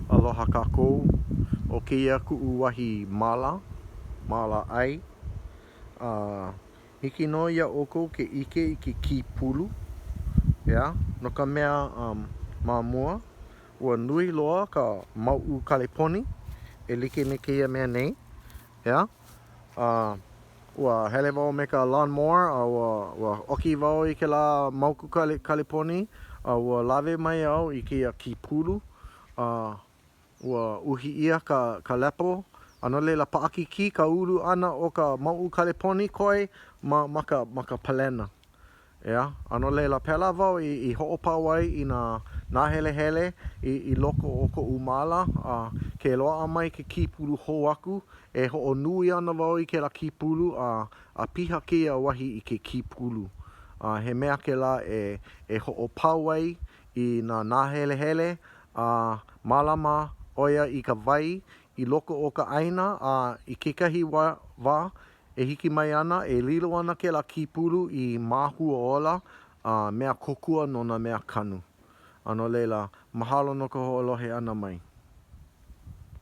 Aloha kākou. O keia ku'u wahi mala ai. Hiki no ia oko ke ike I ke kīpulu. No ka mea ma mua ua nui loa ka mau'u kaleponi e like me keia mea nei. Ua hele wau me ka lawnmower ua oki wau I ke la mauku kaleponi ua lawe mai au I keia kīpulu. Ua uhi ia ka lepo ano leila pa'akiki ka ulu ana o ka mau'u kaleponi koi ma ka palena. Ano leila pela wau I ho'opau ai I nā helehele I loko o ko'u mala ke loa'a mai ke kīpulu hou aku e ho'onui ana wau I kēlā kīpulu a piha keia wahi I ke kīpulu. He mea kēlā e ho'opau ai I nā helehele mālama ʻoia I ka wai I loko o ka ʻaina I kekahi wā e hiki mai ana e lilo ana kēlā kīpulu I māhua ola mea kokua no nā mea kanu. Ano leila mahalo no ka ho'olohe ana mai.